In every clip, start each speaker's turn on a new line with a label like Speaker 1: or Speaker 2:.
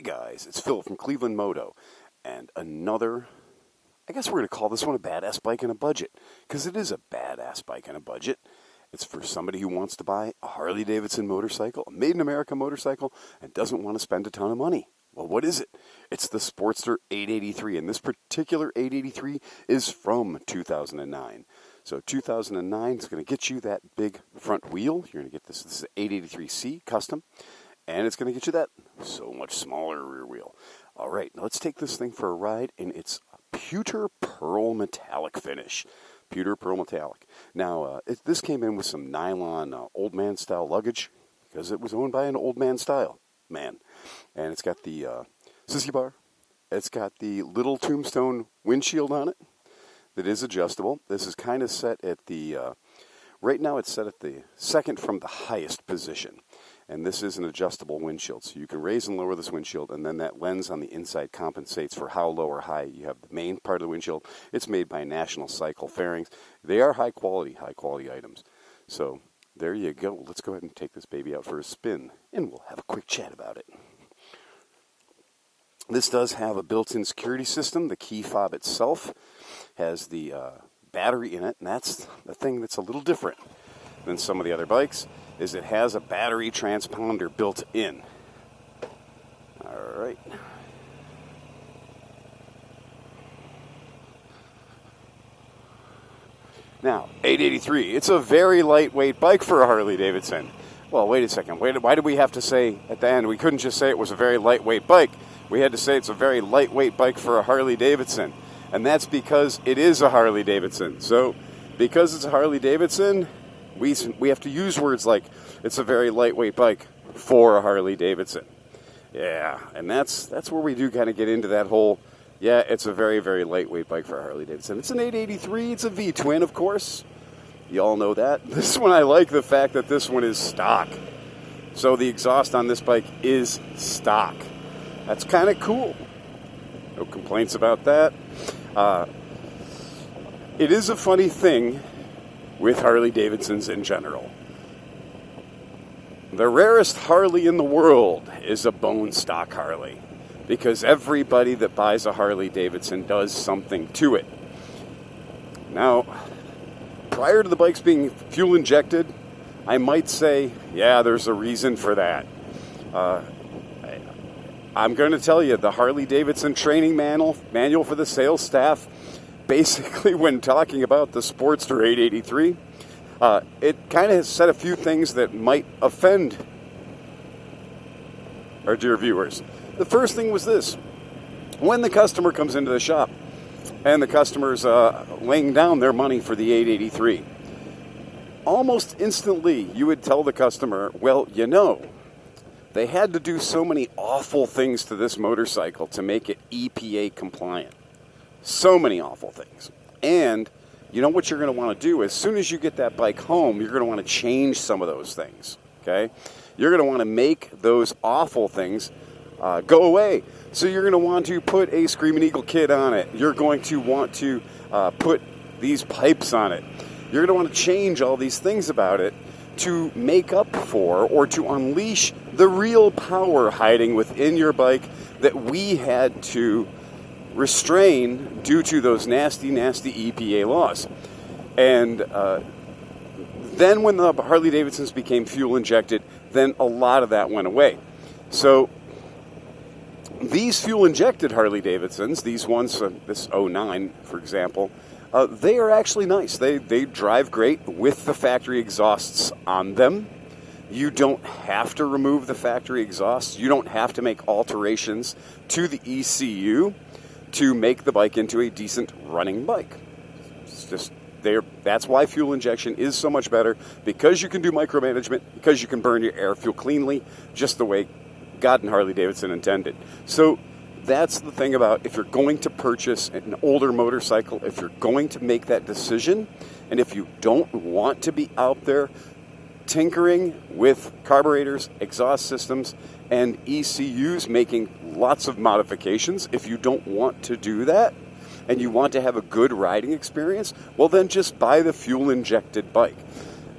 Speaker 1: guys, it's Phil from Cleveland Moto, and another, I guess we're going to call this one a badass bike in a budget, because it is a badass bike in a budget. It's for somebody who wants to buy a Harley Davidson motorcycle, a made-in-America motorcycle, and doesn't want to spend a ton of money. Well, what is it? It's the Sportster 883, and this particular 883 is from 2009. So 2009 is going to get you that big front wheel. You're going to get this is an 883C custom, and it's going to get you that so much smaller rear wheel. All right, now let's take this thing for a ride in its pewter pearl metallic finish. Pewter pearl metallic. Now, this came in with some nylon old man style luggage because it was owned by an old man style man. And it's got the sissy bar. It's got the little tombstone windshield on it that is adjustable. This is kind of set at the, right now it's set at the second from the highest position. And this is an adjustable windshield. So you can raise and lower this windshield, and then that lens on the inside compensates for how low or high you have the main part of the windshield. It's made by National Cycle Fairings. They are high quality items. So there you go. Let's go ahead and take this baby out for a spin, and we'll have a quick chat about it. This does have a built-in security system. The key fob itself has the battery in it, and that's the thing that's a little different than some of the other bikes, is it has a battery transponder built in. All right. Now, 883, it's a very lightweight bike for a Harley Davidson. Well, wait a second. Why did we have to say at the end, we couldn't just say it was a very lightweight bike. We had to say it's a very lightweight bike for a Harley Davidson. And that's because it is a Harley Davidson. So, because it's a Harley Davidson, we have to use words like, it's a very lightweight bike for a Harley Davidson. Yeah, and that's where we do kind of get into that whole, yeah, it's a very, very lightweight bike for a Harley Davidson. It's an 883, it's a V-twin, of course. You all know that. This one, I like the fact that this one is stock. So the exhaust on this bike is stock. That's kind of cool. No complaints about that. It is a funny thing with Harley Davidsons in general. The rarest Harley in the world is a bone stock Harley, because everybody that buys a Harley Davidson does something to it. Now, prior to the bikes being fuel injected, I might say, yeah, there's a reason for that. I'm going to tell you, the Harley Davidson training manual for the sales staff, basically when talking about the Sportster 883, it kind of has said a few things that might offend our dear viewers. The first thing was this. When the customer comes into the shop and the customer's laying down their money for the 883, almost instantly you would tell the customer, well, you know, they had to do so many awful things to this motorcycle to make it EPA compliant. So many awful things. And you know what you're going to want to do? As soon as you get that bike home, you're going to want to change some of those things. Okay? You're going to want to make those awful things go away. So you're going to want to put a Screaming Eagle kit on it. You're going to want to put these pipes on it. You're going to want to change all these things about it to make up for or to unleash the real power hiding within your bike that we had to restrain due to those nasty, nasty EPA laws. And then when the Harley Davidsons became fuel injected, then a lot of that went away. So these fuel injected Harley Davidsons, these ones, this 09 for example, they are actually nice. They drive great with the factory exhausts on them. You don't have to remove the factory exhausts. You don't have to make alterations to the ECU to make the bike into a decent running bike. It's just there. That's why fuel injection is so much better, because you can do micromanagement, because you can burn your air fuel cleanly, just the way God and Harley Davidson intended. So that's the thing about, if you're going to purchase an older motorcycle, if you're going to make that decision, and if you don't want to be out there tinkering with carburetors, exhaust systems, and ECUs, making lots of modifications, if you don't want to do that, and you want to have a good riding experience, well then just buy the fuel-injected bike.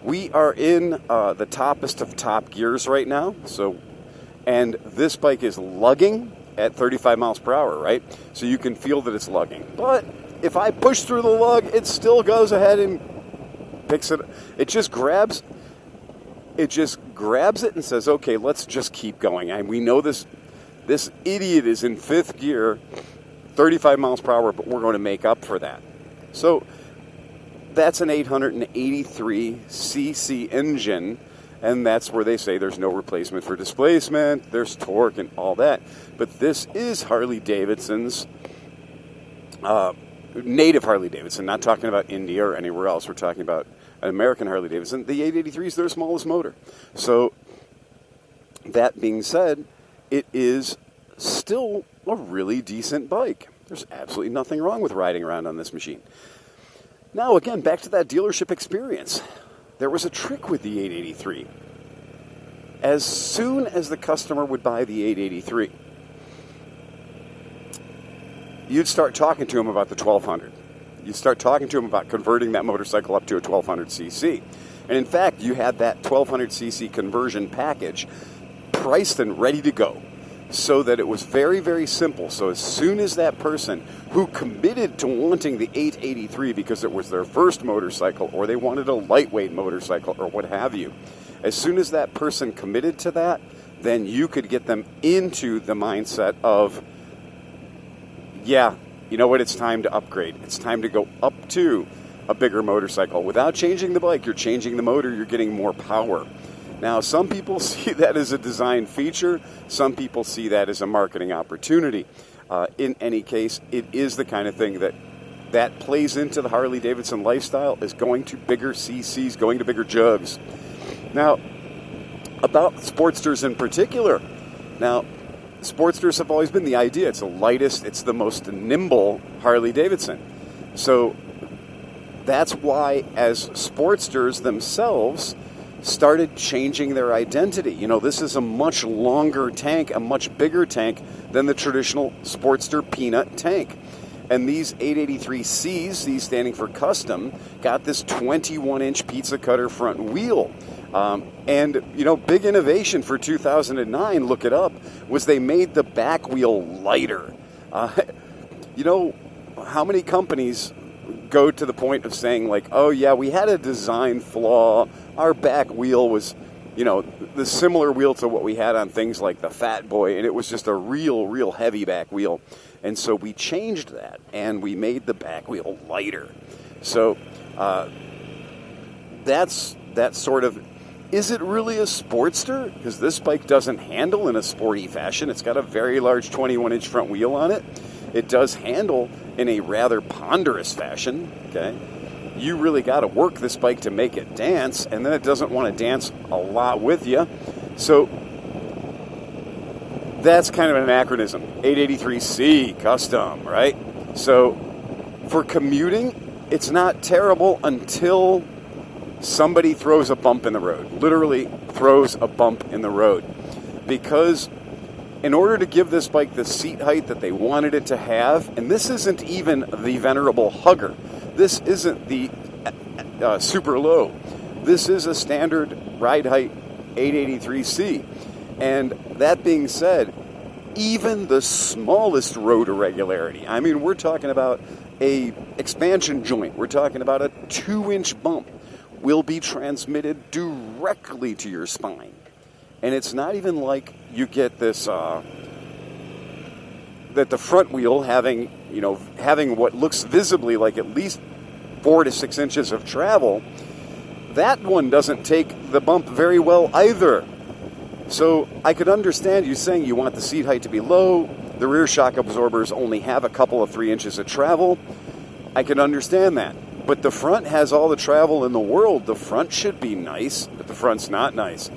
Speaker 1: We are in the toppest of top gears right now, so And this bike is lugging at 35 miles per hour, right? So you can feel that it's lugging. But if I push through the lug, it still goes ahead and picks it. It just grabs it and says, okay, let's just keep going. And we know this idiot is in fifth gear, 35 miles per hour, but we're going to make up for that. So that's an 883cc engine, and that's where they say there's no replacement for displacement, there's torque and all that. But this is Harley-Davidson's, native Harley-Davidson, not talking about India or anywhere else. We're talking about an American Harley-Davidson. The 883 is their smallest motor. So that being said, it is still a really decent bike. There's absolutely nothing wrong with riding around on this machine. Now, again, back to that dealership experience. There was a trick with the 883. As soon as the customer would buy the 883, you'd start talking to him about the 1200. You'd start talking to him about converting that motorcycle up to a 1200cc. And in fact, you had that 1200cc conversion package priced and ready to go, so that it was very, very simple. So as soon as that person who committed to wanting the 883 because it was their first motorcycle, or they wanted a lightweight motorcycle, or what have you, as soon as that person committed to that, then you could get them into the mindset of, yeah, you know what, it's time to upgrade. It's time to go up to a bigger motorcycle. Without changing the bike, you're changing the motor, you're getting more power. Now, some people see that as a design feature. Some people see that as a marketing opportunity. In any case, it is the kind of thing that plays into the Harley-Davidson lifestyle, is going to bigger CCs, going to bigger jugs. Now, about Sportsters in particular. Now, Sportsters have always been the idea. It's the lightest, it's the most nimble Harley-Davidson. So that's why, as Sportsters themselves started changing their identity. You know, this is a much longer tank, a much bigger tank than the traditional Sportster peanut tank. And these 883Cs, these standing for custom, got this 21-inch pizza cutter front wheel. And, you know, big innovation for 2009, look it up, was they made the back wheel lighter. You know, how many companies go to the point of saying, like, oh, yeah, we had a design flaw. Our back wheel was, you know, the similar wheel to what we had on things like the Fat Boy, and it was just a real heavy back wheel. And so we changed that, and we made the back wheel lighter. So that's sort of, is it really a Sportster? Because this bike doesn't handle in a sporty fashion. It's got a very large 21-inch front wheel on it. It does handle in a rather ponderous fashion, okay? You really got to work this bike to make it dance, and then it doesn't want to dance a lot with you. So that's kind of an anachronism. 883C custom, right? So for commuting, it's not terrible until somebody throws a bump in the road. Literally throws a bump in the road. Because in order to give this bike the seat height that they wanted it to have, and this isn't even the venerable Hugger. This isn't the super low. This is a standard ride height 883C. And that being said, even the smallest road irregularity, I mean, we're talking about a expansion joint, we're talking about a 2-inch bump, will be transmitted directly to your spine. And it's not even like you get this, that the front wheel having what looks visibly like at least 4 to 6 inches of travel, that one doesn't take the bump very well either. So I could understand you saying you want the seat height to be low, the rear shock absorbers only have a couple of 3 inches of travel. I can understand that. But the front has all the travel in the world. The front should be nice, but the front's not nice.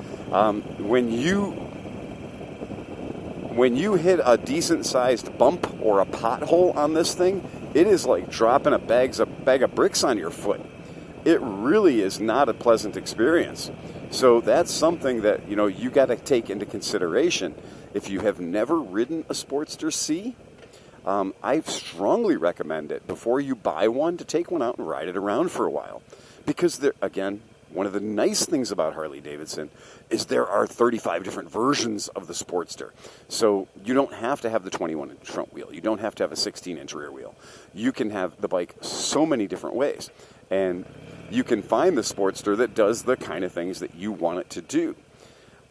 Speaker 1: When you hit a decent-sized bump or a pothole on this thing, it is like dropping a bag of bricks on your foot. It really is not a pleasant experience. So that's something that, you know, you got to take into consideration. If you have never ridden a Sportster C, I strongly recommend it before you buy one to take one out and ride it around for a while. Because, again, one of the nice things about Harley-Davidson is there are 35 different versions of the Sportster. So you don't have to have the 21-inch front wheel. You don't have to have a 16-inch rear wheel. You can have the bike so many different ways. And you can find the Sportster that does the kind of things that you want it to do.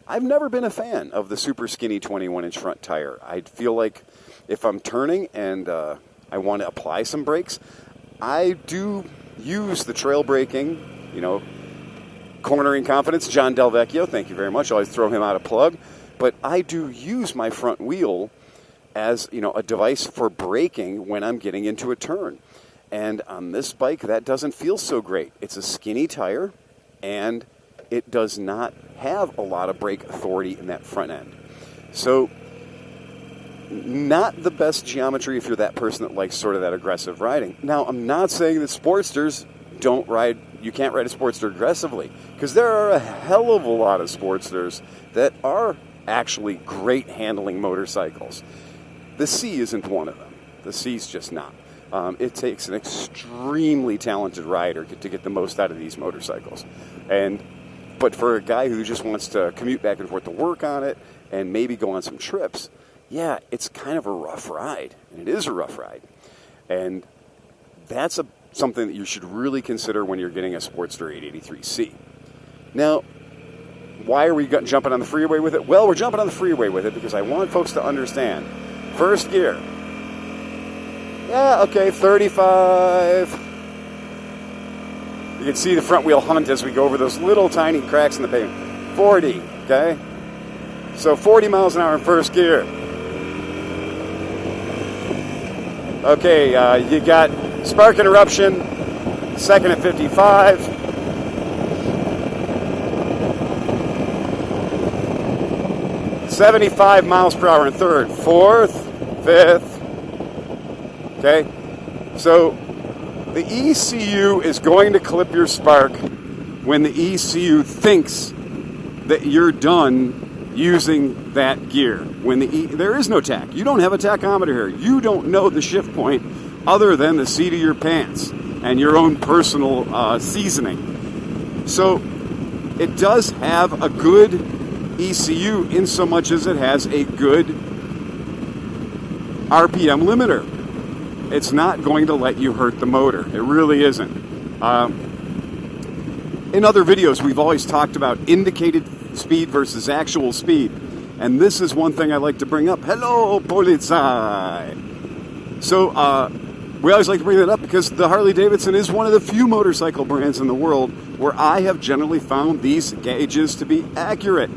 Speaker 1: I've never been a fan of the super skinny 21-inch front tire. I feel like if I'm turning and I want to apply some brakes, I do use the trail braking, cornering confidence. John Delvecchio, thank you very much. I always throw him out a plug. But I do use my front wheel as, a device for braking when I'm getting into a turn. And on this bike, that doesn't feel so great. It's a skinny tire, and it does not have a lot of brake authority in that front end. So, not the best geometry if you're that person that likes sort of that aggressive riding. Now, I'm not saying that Sportsters you can't ride a Sportster aggressively, because there are a hell of a lot of Sportsters that are actually great handling motorcycles. The C isn't one of them. The C's just not. It takes an extremely talented rider to get the most out of these motorcycles. But for a guy who just wants to commute back and forth to work on it and maybe go on some trips, yeah, it's kind of a rough ride. And it is a rough ride. And that's something that you should really consider when you're getting a Sportster 883C. Now, why are we jumping on the freeway with it? Well, we're jumping on the freeway with it because I want folks to understand. First gear. Yeah, okay, 35. You can see the front wheel hunt as we go over those little tiny cracks in the pavement. 40, okay? So 40 miles an hour in first gear. Okay, you got spark interruption, second at 55. $75 miles per hour in third, fourth, fifth. Okay, so the ECU is going to clip your spark when the ECU thinks that you're done using that gear. There is no tach. You don't have a tachometer here. You don't know the shift point other than the seat of your pants and your own personal seasoning. So it does have a good ECU in so much as it has a good RPM limiter. It's not going to let you hurt the motor. It really isn't. In other videos, we've always talked about indicated speed versus actual speed. And this is one thing I like to bring up. Hello, Polizei! So, we always like to bring that up because the Harley-Davidson is one of the few motorcycle brands in the world where I have generally found these gauges to be accurate.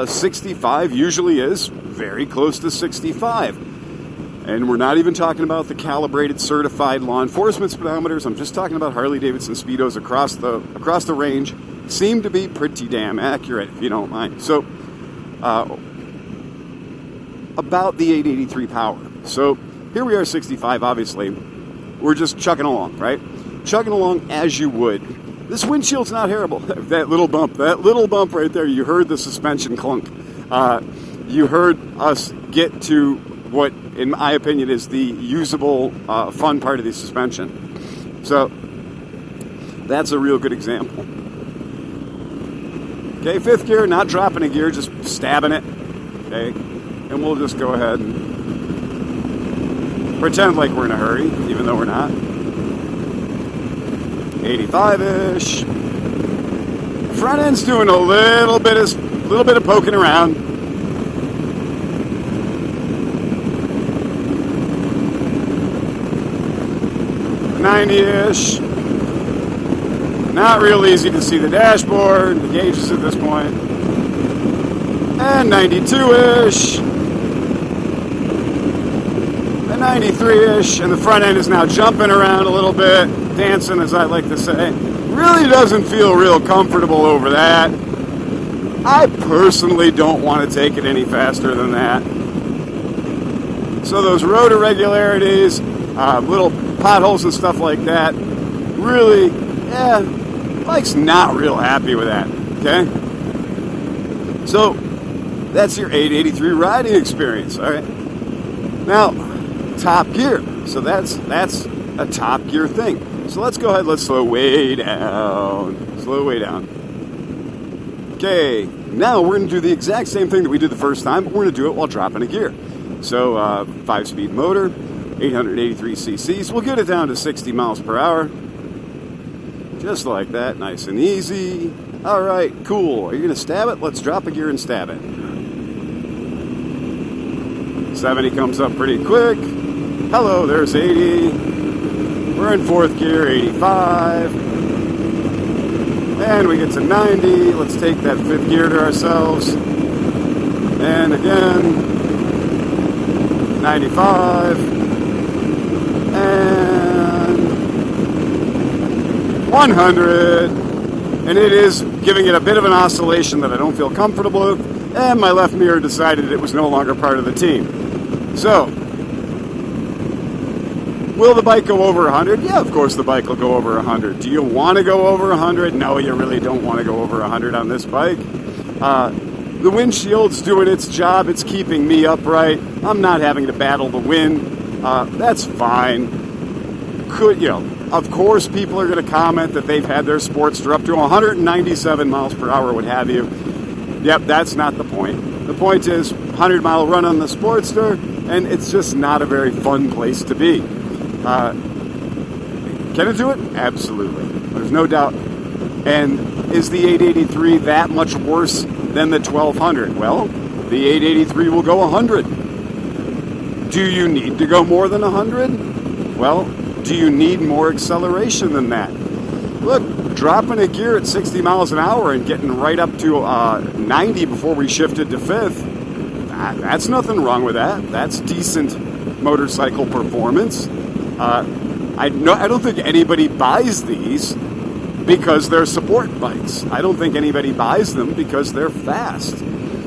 Speaker 1: 65 usually is very close to 65. And we're not even talking about the calibrated, certified law enforcement speedometers. I'm just talking about Harley-Davidson speedos across the range. Seem to be pretty damn accurate, if you don't mind. So, about the 883 power. So, here we are, 65, obviously. We're just chugging along, right? Chugging along as you would. This windshield's not terrible. That little bump right there, you heard the suspension clunk. You heard us get to what, in my opinion, is the usable, fun part of the suspension. So, that's a real good example. Okay, fifth gear, not dropping a gear, just stabbing it. Okay, and we'll just go ahead and pretend like we're in a hurry, even though we're not. 85-ish. Front end's doing a little bit of poking around. $90-ish. Not real easy to see the dashboard, the gauges at this point. And 92-ish. And 93-ish. And the front end is now jumping around a little bit, dancing, as I like to say. Really doesn't feel real comfortable over that. I personally don't want to take it any faster than that. So those road irregularities, little potholes and stuff like that, really, bike's not real happy with that, okay? So, that's your 883 riding experience, all right? Now, top gear. So that's a top gear thing. So let's go ahead, let's slow way down. slow way down. Okay, now we're going to do the exact same thing that we did the first time, but we're going to do it while dropping a gear. So, 5-speed motor, 883 cc's. We'll get it down to 60 miles per hour. Just like that, nice and easy. All right, cool. Are you going to stab it? Let's drop a gear and stab it. 70 comes up pretty quick. Hello, there's 80. We're in 4th gear, 85. And we get to 90. Let's take that 5th gear to ourselves. And again, 95. And 100. And it is giving it a bit of an oscillation that I don't feel comfortable with. And my left mirror decided it was no longer part of the team. So, will the bike go over 100? Yeah, of course the bike will go over 100. Do you want to go over 100? No, you really don't want to go over 100 on this bike. The windshield's doing its job. It's keeping me upright. I'm not having to battle the wind. That's fine. Of course people are going to comment that they've had their Sportster up to 197 miles per hour, what have you. Yep, that's not the point. The point is 100-mile run on the Sportster, and it's just not a very fun place to be. Can it do it? Absolutely. There's no doubt. And is the 883 that much worse than the 1200? Well, the 883 will go 100. Do you need to go more than 100? Well, do you need more acceleration than that? Look, dropping a gear at 60 miles an hour and getting right up to 90 before we shifted to 5th, that's nothing wrong with that. That's decent motorcycle performance. I don't think anybody buys these because they're support bikes. I don't think anybody buys them because they're fast.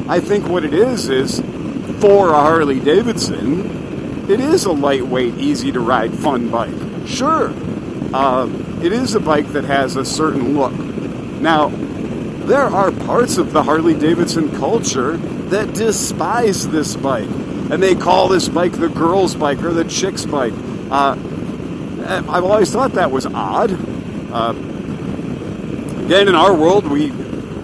Speaker 1: I think what it is for a Harley Davidson, it is a lightweight, easy to ride, fun bike. Sure, it is a bike that has a certain look. Now, there are parts of the Harley Davidson culture that despise this bike, and they call this bike the girl's bike or the chick's bike. I've always thought that was odd. Again, in our world, we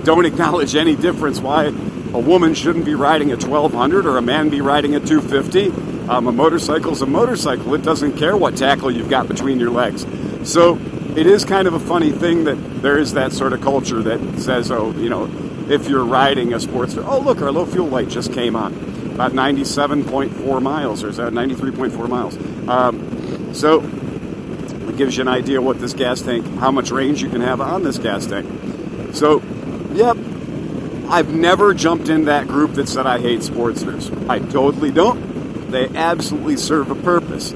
Speaker 1: don't acknowledge any difference why a woman shouldn't be riding a 1200 or a man be riding a 250. A motorcycle's a motorcycle. It doesn't care what tackle you've got between your legs. So it is kind of a funny thing that there is that sort of culture that says, if you're riding a Sportster, oh, look, our low fuel light just came on. About 97.4 miles, or is that 93.4 miles? So it gives you an idea what this gas tank, how much range you can have on this gas tank. So, yep, I've never jumped in that group that said I hate Sportsters. I totally don't. They absolutely serve a purpose.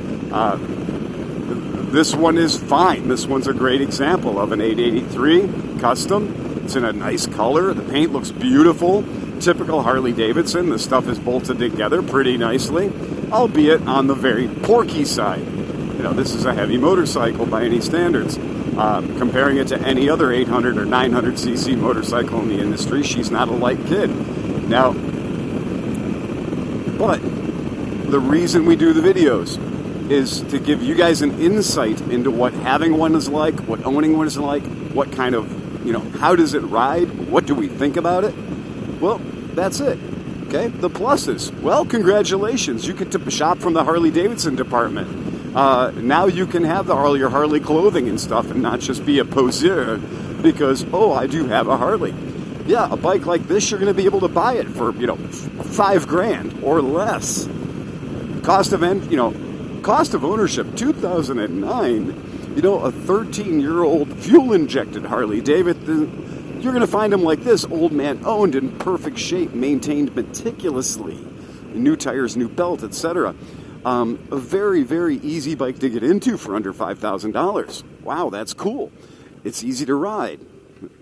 Speaker 1: This one is fine. This one's a great example of an 883 custom. It's in a nice color. The paint looks beautiful. Typical Harley Davidson. The stuff is bolted together pretty nicely, albeit on the very porky side. This is a heavy motorcycle by any standards. Comparing it to any other 800 or 900 cc motorcycle in the industry, she's not a light kid. Now, but the reason we do the videos is to give you guys an insight into what having one is like, what owning one is like, what kind of, how does it ride, what do we think about it? Well, that's it. Okay, the pluses. Well, congratulations. You get to shop from the Harley Davidson department. Now you can have your Harley clothing and stuff and not just be a poseur because, I do have a Harley. Yeah, a bike like this, you're going to be able to buy it for, $5,000 or less. Cost of ownership, 2009, a 13-year-old fuel-injected Harley Davidson. You're going to find them like this, old man owned, in perfect shape, maintained meticulously. New tires, new belt, etc. A very, very easy bike to get into for under $5,000. Wow, that's cool. It's easy to ride.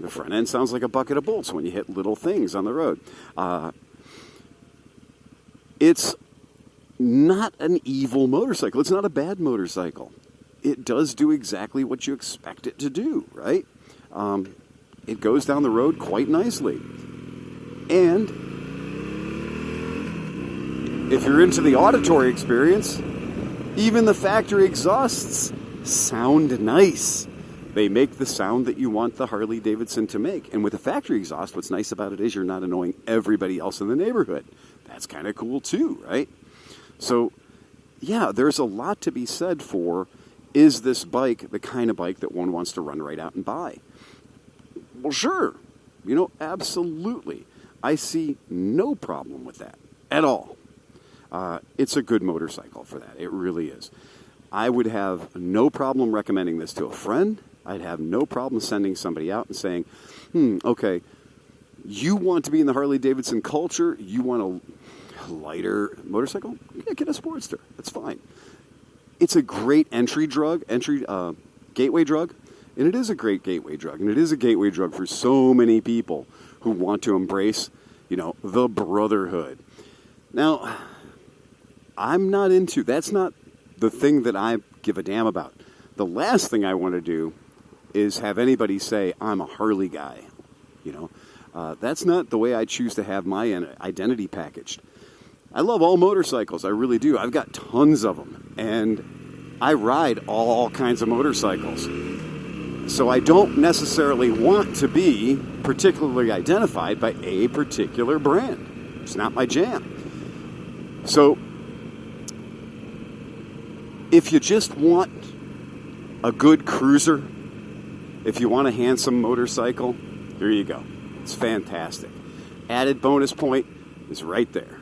Speaker 1: The front end sounds like a bucket of bolts when you hit little things on the road. It's not an evil motorcycle. It's not a bad motorcycle. It does do exactly what you expect it to do, right? It goes down the road quite nicely. And if you're into the auditory experience, even the factory exhausts sound nice. They make the sound that you want the Harley Davidson to make. And with the factory exhaust, what's nice about it is you're not annoying everybody else in the neighborhood. That's kind of cool too, right? So, yeah, there's a lot to be said for, is this bike the kind of bike that one wants to run right out and buy? Well, sure. Absolutely. I see no problem with that at all. It's a good motorcycle for that. It really is. I would have no problem recommending this to a friend. I'd have no problem sending somebody out and saying, okay, you want to be in the Harley-Davidson culture, you want a lighter motorcycle? Yeah, get a Sportster. That's fine. It's a great gateway drug, and it is a great gateway drug, and it is a gateway drug for so many people who want to embrace, the Brotherhood. Now, I'm not into, that's not the thing that I give a damn about. The last thing I want to do is have anybody say, I'm a Harley guy. That's not the way I choose to have my identity packaged. I love all motorcycles. I really do. I've got tons of them. And I ride all kinds of motorcycles. So I don't necessarily want to be particularly identified by a particular brand. It's not my jam. So if you just want a good cruiser, if you want a handsome motorcycle, here you go. It's fantastic. Added bonus point is right there.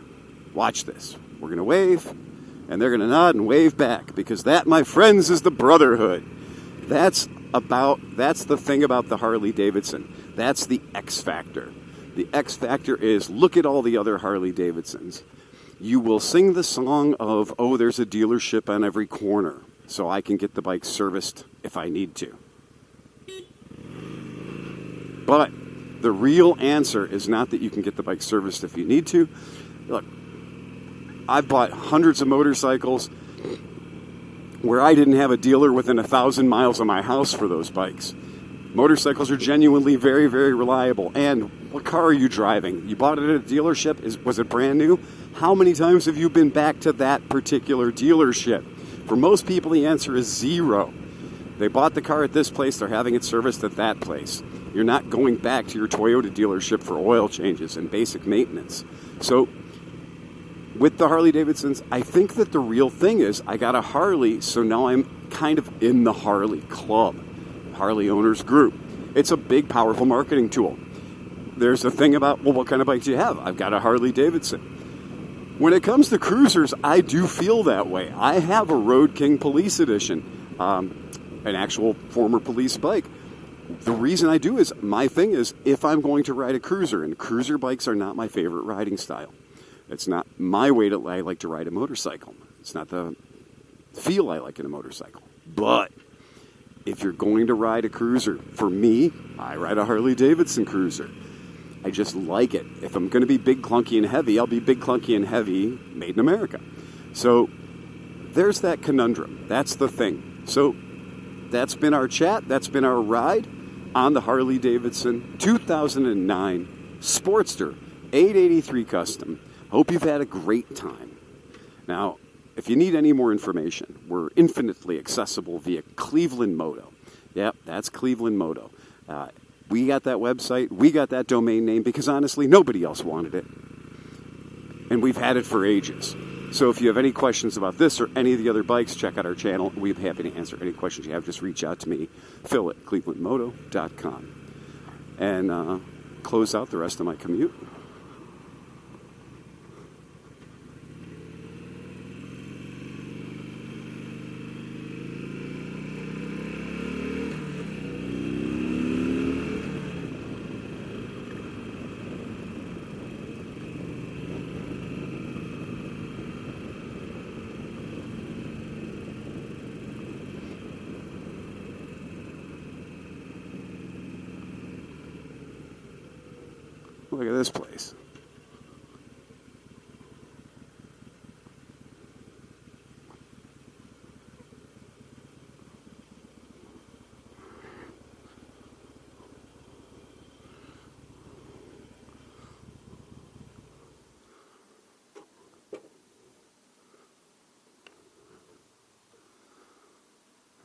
Speaker 1: Watch this. We're going to wave, and they're going to nod and wave back, because that, my friends, is the Brotherhood. That's the thing about the Harley Davidson. That's the X factor. The X factor is, look at all the other Harley Davidsons. You will sing the song of, oh, there's a dealership on every corner, so I can get the bike serviced if I need to. But the real answer is not that you can get the bike serviced if you need to. Look, I've bought hundreds of motorcycles where I didn't have a dealer within 1,000 miles of my house for those bikes. Motorcycles are genuinely very, very reliable. And what car are you driving? You bought it at a dealership? Was it brand new? How many times have you been back to that particular dealership? For most people, the answer is 0. They bought the car at this place, they're having it serviced at that place. You're not going back to your Toyota dealership for oil changes and basic maintenance. So with the Harley Davidsons, I think that the real thing is I got a Harley, so now I'm kind of in the Harley club, Harley owners group. It's a big, powerful marketing tool. There's a thing about, well, what kind of bike do you have? I've got a Harley Davidson. When it comes to cruisers, I do feel that way. I have a Road King Police Edition, an actual former police bike. The reason I do is, my thing is, if I'm going to ride a cruiser, and cruiser bikes are not my favorite riding style. It's not my way that I like to ride a motorcycle. It's not the feel I like in a motorcycle. But if you're going to ride a cruiser, for me, I ride a Harley Davidson cruiser. I just like it. If I'm going to be big, clunky, and heavy, I'll be big, clunky, and heavy, made in America. So there's that conundrum. That's the thing. So that's been our chat. That's been our ride on the Harley Davidson 2009 Sportster 883 Custom. Hope you've had a great time. Now, if you need any more information, we're infinitely accessible via ClevelandMoto. Yep, that's ClevelandMoto. We got that website. We got that domain name because, honestly, nobody else wanted it. And we've had it for ages. So if you have any questions about this or any of the other bikes, check out our channel. We'd be happy to answer any questions you have. Just reach out to me, Phil at ClevelandMoto.com. And close out the rest of my commute. Look at this place.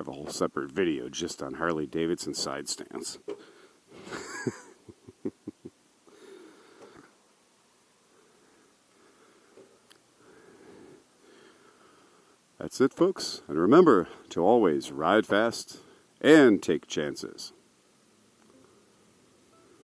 Speaker 1: have a whole separate video just on Harley Davidson side stands. That's it, folks. And remember to always ride fast and take chances.